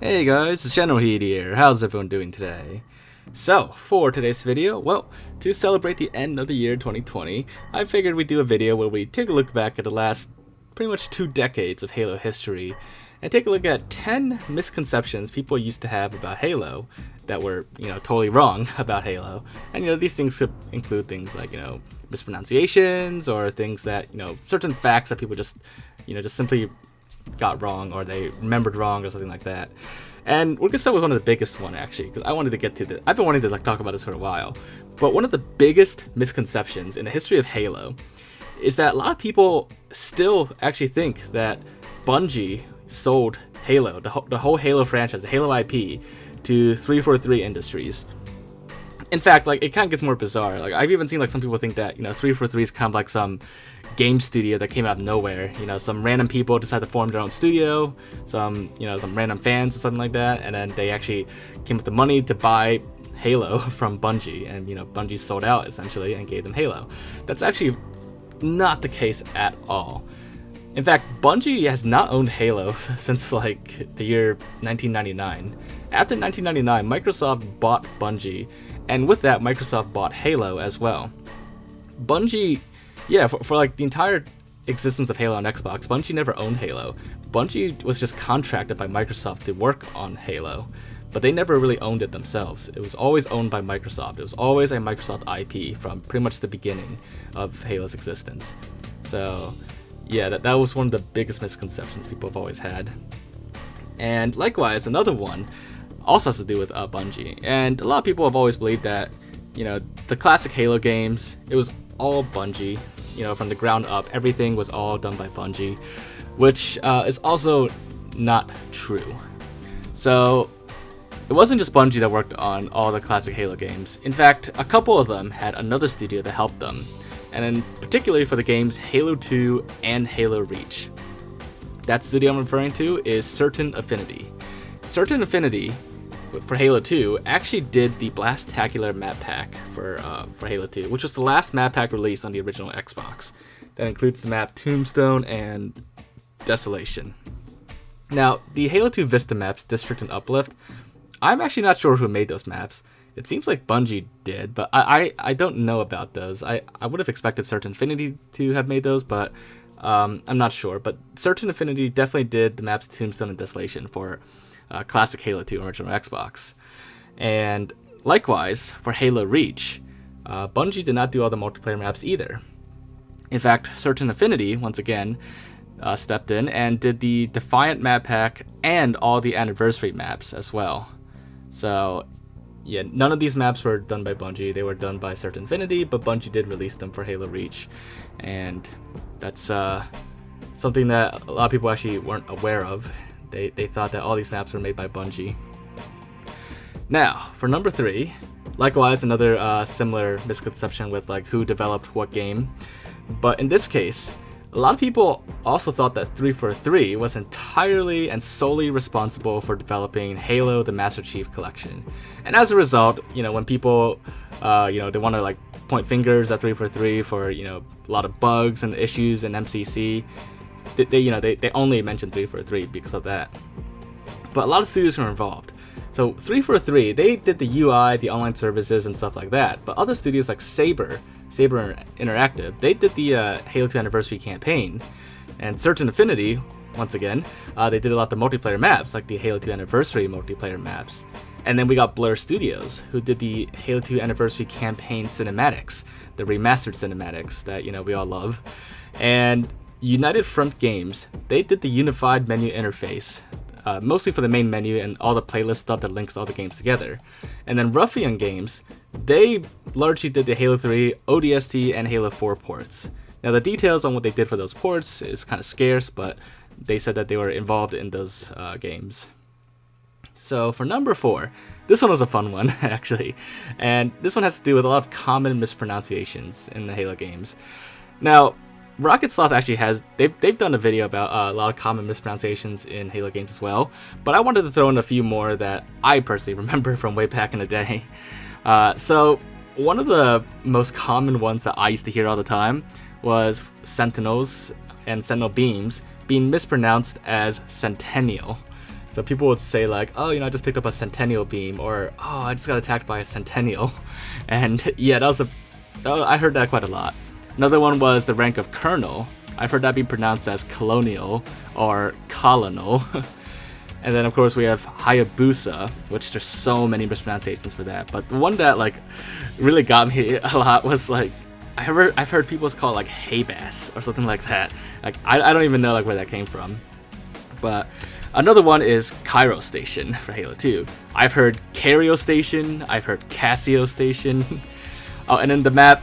Hey guys, it's Generalkidd here. How's everyone doing today? So, for today's video, well, to celebrate the end of the year 2020, I figured we'd do a video where we take a look back at the last pretty much 2 decades of Halo history and take a look at 10 misconceptions people used to have about Halo that were, totally wrong about Halo. And, these things could include things like, mispronunciations or things that, certain facts that people just simply got wrong or they remembered wrong or something like that. And we're gonna start with one of the biggest one actually, because I wanted to get to this. I've been wanting to talk about this for a while. But one of the biggest misconceptions in the history of Halo is that a lot of people still actually think that Bungie sold Halo, the whole Halo franchise, the Halo IP, to 343 Industries. In fact, it kind of gets more bizarre. I've even seen some people think that 343 is kind of like some game studio that came out of nowhere. Some random people decide to form their own studio, some random fans or something like that, and then they actually came with the money to buy Halo from Bungie, and Bungie sold out essentially and gave them Halo. That's actually not the case at all. In fact, Bungie has not owned Halo since the year 1999. After 1999, Microsoft bought Bungie, and with that, Microsoft bought Halo as well. Bungie, for the entire existence of Halo on Xbox, Bungie never owned Halo. Bungie was just contracted by Microsoft to work on Halo, but they never really owned it themselves. It was always owned by Microsoft. It was always a Microsoft IP from pretty much the beginning of Halo's existence. So, that was one of the biggest misconceptions people have always had. And likewise, another one also has to do with Bungie. And a lot of people have always believed that, the classic Halo games, it was all Bungie, from the ground up. Everything was all done by Bungie, which is also not true. So it wasn't just Bungie that worked on all the classic Halo games. In fact, a couple of them had another studio that helped them, and then particularly for the games Halo 2 and Halo Reach. That studio I'm referring to is Certain Affinity. Certain Affinity for Halo 2 actually did the Blastacular map pack for Halo 2, which was the last map pack released on the original Xbox. That includes the map Tombstone and Desolation. Now, the Halo 2 Vista maps, District and Uplift, I'm actually not sure who made those maps. It seems like Bungie did, but I don't know about those. I would have expected Certain Affinity to have made those, but I'm not sure. But Certain Affinity definitely did the maps Tombstone and Desolation for classic Halo 2 original Xbox. And likewise, for Halo Reach, Bungie did not do all the multiplayer maps either. In fact, Certain Affinity, once again, stepped in and did the Defiant map pack and all the Anniversary maps as well. So, none of these maps were done by Bungie. They were done by Certain Affinity, but Bungie did release them for Halo Reach. And that's something that a lot of people actually weren't aware of. They thought that all these maps were made by Bungie. Now, for number 3, likewise another similar misconception with who developed what game. But in this case, a lot of people also thought that 343 was entirely and solely responsible for developing Halo the Master Chief Collection. And as a result, when people, they want to point fingers at 343 for, a lot of bugs and issues in MCC, they only mentioned 343 because of that. But a lot of studios were involved. So 343, they did the UI, the online services, and stuff like that. But other studios like Saber Interactive, they did the Halo 2 Anniversary campaign. And Certain Affinity, once again, they did a lot of the multiplayer maps, like the Halo 2 Anniversary multiplayer maps. And then we got Blur Studios, who did the Halo 2 Anniversary campaign cinematics, the remastered cinematics that, we all love. And United Front Games, they did the unified menu interface, mostly for the main menu and all the playlist stuff that links all the games together. And then Ruffian Games, they largely did the Halo 3, ODST, and Halo 4 ports. Now the details on what they did for those ports is kind of scarce, but they said that they were involved in those games. So for number 4, this one was a fun one actually, and this one has to do with a lot of common mispronunciations in the Halo games. Now, Rocket Sloth actually they've done a video about a lot of common mispronunciations in Halo games as well, but I wanted to throw in a few more that I personally remember from way back in the day. So one of the most common ones that I used to hear all the time was Sentinels and Sentinel Beams being mispronounced as Centennial. So people would say like, oh, I just picked up a Centennial beam, or oh, I just got attacked by a Centennial. And yeah, I heard that quite a lot. Another one was the rank of Colonel. I've heard that being pronounced as Colonial or Colonel. And then of course we have Hayabusa, which there's so many mispronunciations for that. But the one that like really got me a lot was like, I've heard people call it like Haybass or something like that. Like I don't even know like where that came from. But another one is Cairo Station for Halo 2. I've heard Cario Station, I've heard Cassio Station. Oh, and then the map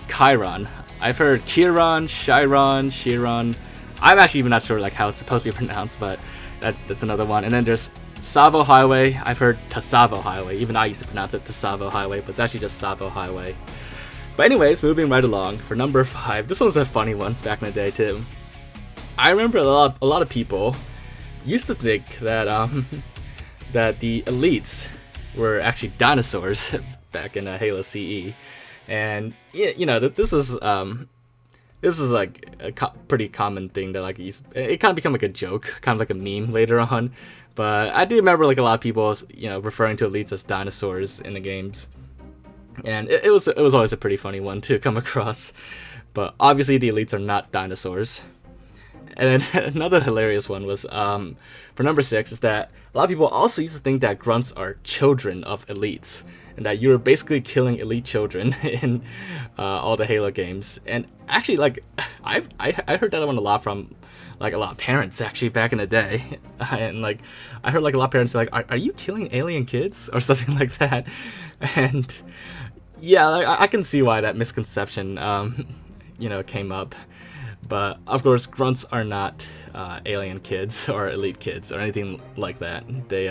Chiron. I've heard Chiron, Chiron, Chiron. I'm actually even not sure like how it's supposed to be pronounced, but that's another one. And then there's Savo Highway. I've heard Tasavo Highway. Even I used to pronounce it Tasavo Highway, but it's actually just Savo Highway. But anyways, moving right along for number 5. This one's a funny one back in the day too. I remember a lot of people used to think that that the elites were actually dinosaurs back in Halo CE, and this was like a pretty common thing that like it kind of became like a joke, kind of like a meme later on. But I do remember like a lot of people referring to elites as dinosaurs in the games, and it was always a pretty funny one to come across. But obviously the elites are not dinosaurs. And then another hilarious one was for number 6 is that a lot of people also used to think that grunts are children of elites, and that you were basically killing elite children in all the Halo games. And actually, like I heard that one a lot from like a lot of parents actually back in the day, and like I heard like a lot of parents say like, are you killing alien kids or something like that? And yeah, like, I can see why that misconception came up. But of course, grunts are not alien kids or elite kids or anything like that. They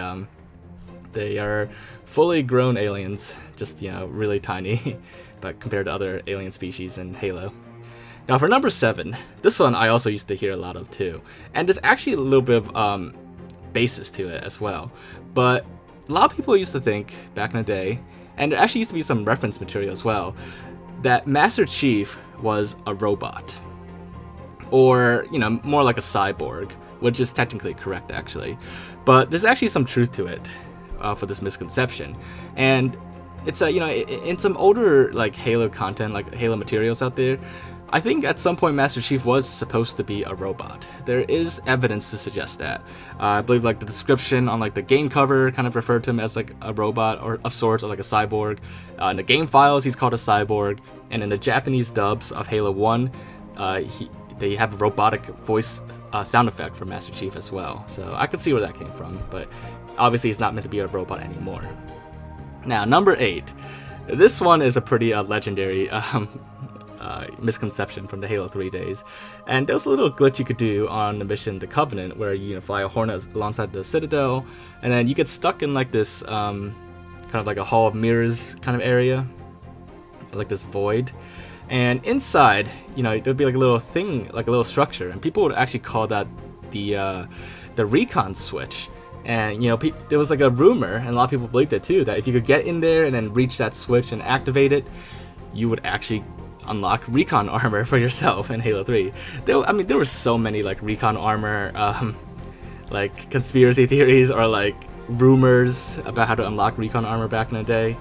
are fully grown aliens, just really tiny, but compared to other alien species in Halo. Now for number 7, this one I also used to hear a lot of too, and there's actually a little bit of basis to it as well. But a lot of people used to think back in the day, and there actually used to be some reference material as well, that Master Chief was a robot. Or, more like a cyborg, which is technically correct, actually. But there's actually some truth to it for this misconception. And it's, in some older, like, Halo content, like Halo materials out there, I think at some point Master Chief was supposed to be a robot. There is evidence to suggest that. I believe, like, the description on, like, the game cover kind of referred to him as, like, a robot or of sorts, or like a cyborg. In the game files, he's called a cyborg. And in the Japanese dubs of Halo 1, they have a robotic voice sound effect for Master Chief as well. So I could see where that came from, but obviously he's not meant to be a robot anymore. Now, number 8. This one is a pretty legendary misconception from the Halo 3 days. And there was a little glitch you could do on the mission The Covenant, where you fly a Hornet alongside the Citadel, and then you get stuck in like this kind of like a Hall of Mirrors kind of area, like this void. And inside, there'd be like a little thing, like a little structure, and people would actually call that the recon switch. And there was like a rumor, and a lot of people believed it too, that if you could get in there and then reach that switch and activate it, you would actually unlock recon armor for yourself in Halo 3. There were so many like recon armor, like conspiracy theories or like rumors about how to unlock recon armor back in the day,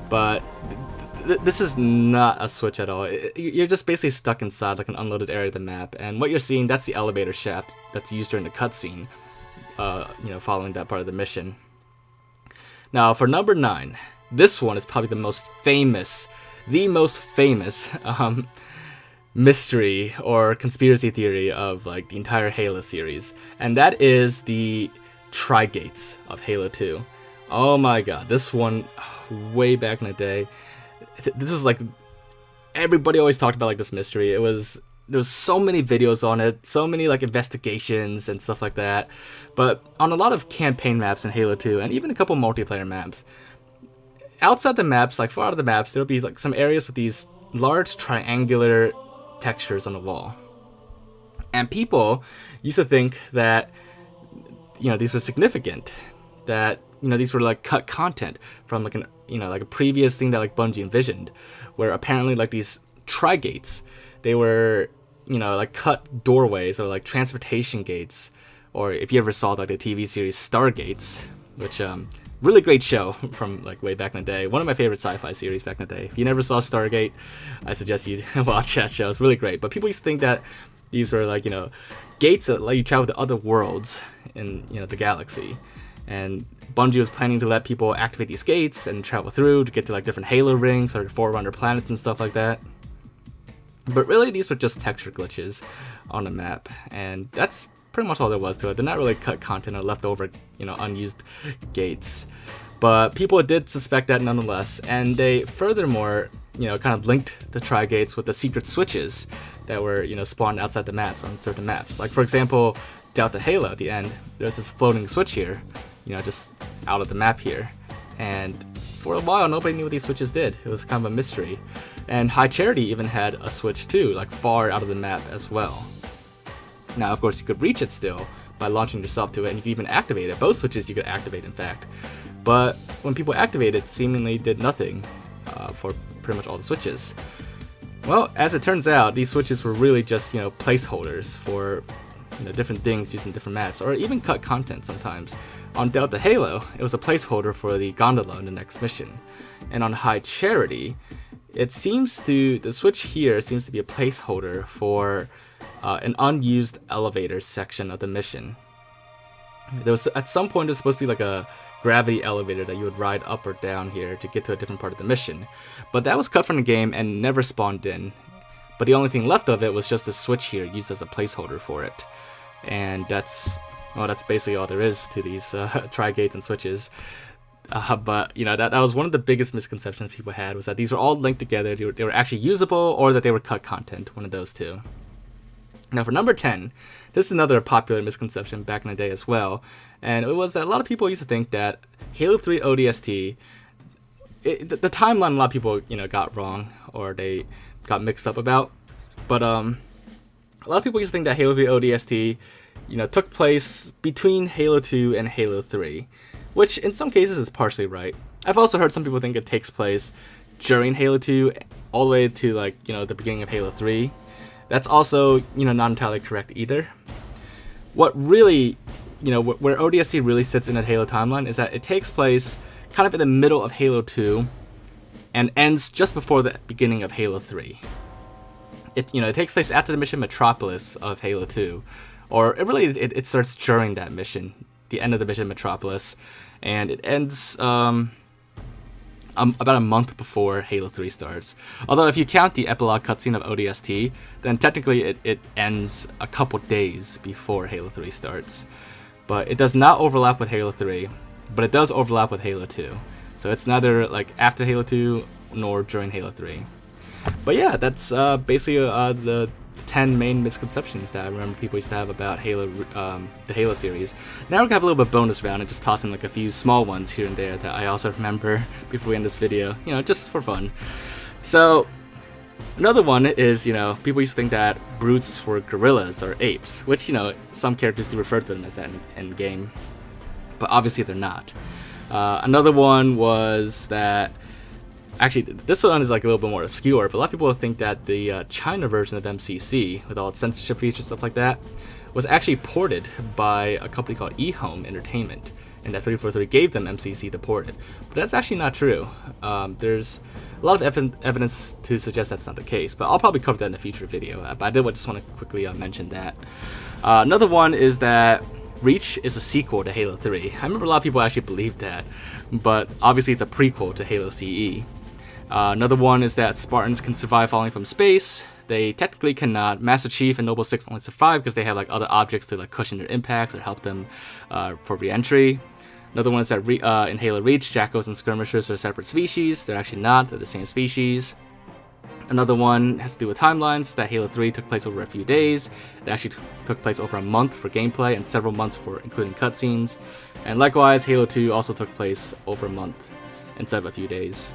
but this is not a switch at all. You're just basically stuck inside like an unloaded area of the map, and what you're seeing, that's the elevator shaft that's used during the cutscene, following that part of the mission. Now for number 9, this one is probably the most famous mystery or conspiracy theory of like the entire Halo series, and that is the trigates of Halo 2. Oh my god, this one, way back in the day, this is like, everybody always talked about like this mystery. There was so many videos on it, so many like investigations and stuff like that. But on a lot of campaign maps in Halo 2, and even a couple multiplayer maps, outside the maps, like far out of the maps, there'll be like some areas with these large triangular textures on the wall. And people used to think that these were significant, that these were like cut content from like like a previous thing that like Bungie envisioned, where apparently like these trigates, they were like cut doorways or like transportation gates or if you ever saw like the TV series Stargates, which really great show from like way back in the day. One of my favorite sci-fi series back in the day. If you never saw Stargate, I suggest you watch that show. It's really great. But people used to think that these were like, gates that let you travel to other worlds in, the galaxy. And Bungie was planning to let people activate these gates and travel through to get to like different Halo rings or Forerunner planets and stuff like that. But really, these were just texture glitches on the map, and that's pretty much all there was to it. They're not really cut content or leftover, unused gates. But people did suspect that nonetheless, and they furthermore, kind of linked the trigates with the secret switches that were, spawned outside the maps on certain maps. Like for example, Delta Halo at the end, there's this floating switch here, just out of the map here. And for a while, nobody knew what these switches did. It was kind of a mystery. And High Charity even had a switch too, like far out of the map as well. Now, of course, you could reach it still by launching yourself to it, and you could even activate it. Both switches you could activate, in fact. But when people activated, it seemingly did nothing for pretty much all the switches. Well, as it turns out, these switches were really just, placeholders for different things using different maps, or even cut content sometimes. On Delta Halo, it was a placeholder for the gondola in the next mission. And on High Charity, the switch here seems to be a placeholder for an unused elevator section of the mission. At some point, there was supposed to be like a gravity elevator that you would ride up or down here to get to a different part of the mission. But that was cut from the game and never spawned in. But the only thing left of it was just a switch here used as a placeholder for it. And that's basically all there is to these trigates and switches. But that was one of the biggest misconceptions people had, was that these were all linked together. They were actually usable, or that they were cut content, one of those two. Now for number 10, this is another popular misconception back in the day as well, and it was that a lot of people used to think that Halo 3 ODST, the timeline a lot of people got wrong, or they got mixed up about. But a lot of people used to think that Halo 3 ODST took place between Halo 2 and Halo 3, which in some cases is partially right. I've also heard some people think it takes place during Halo 2 all the way to the beginning of Halo 3. That's also not entirely correct either. What really, where ODST really sits in that Halo timeline is that it takes place kind of in the middle of Halo 2 and ends just before the beginning of Halo 3. It takes place after the mission Metropolis of Halo 2, or it starts during that mission, the end of the mission Metropolis, and it ends about a month before Halo 3 starts. Although if you count the epilogue cutscene of ODST, then technically it ends a couple days before Halo 3 starts. But it does not overlap with Halo 3, but it does overlap with Halo 2. So it's neither after Halo 2 nor during Halo 3. But yeah, that's basically the 10 main misconceptions that I remember people used to have about Halo, the Halo series. Now we're gonna have a little bit of bonus round and just toss in a few small ones here and there that I also remember before we end this video, just for fun. So another one is, people used to think that brutes were gorillas or apes, which, some characters do refer to them as that in game, but obviously they're not. Another one was that, actually, this one is a little bit more obscure, but a lot of people think that the China version of MCC, with all its censorship features, stuff like that, was actually ported by a company called eHome Entertainment, and that 343 gave them MCC to port it. But that's actually not true. There's a lot of evidence to suggest that's not the case, but I'll probably cover that in a future video. But I did just want to quickly mention that. Another one is that Reach is a sequel to Halo 3. I remember a lot of people actually believed that, but obviously it's a prequel to Halo CE. Another one is that Spartans can survive falling from space. They technically cannot. Master Chief and Noble 6 only survive because they have other objects to cushion their impacts or help them for re-entry. Another one is that in Halo Reach, Jackals and Skirmishers are separate species. They're actually not. They're the same species. Another one has to do with timelines, that Halo 3 took place over a few days. It actually took place over a month for gameplay and several months for including cutscenes. And likewise, Halo 2 also took place over a month instead of a few days.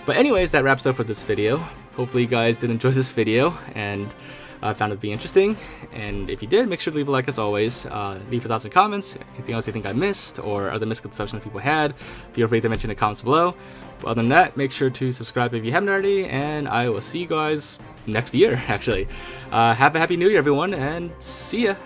But anyways, that wraps up for this video. Hopefully you guys did enjoy this video and found it to be interesting. And if you did, make sure to leave a like as always. Leave your thoughts and comments. Anything else you think I missed or other misconceptions that people had, feel free to mention in the comments below. But other than that, make sure to subscribe if you haven't already, and I will see you guys next year, actually. Have a happy new year, everyone, and see ya!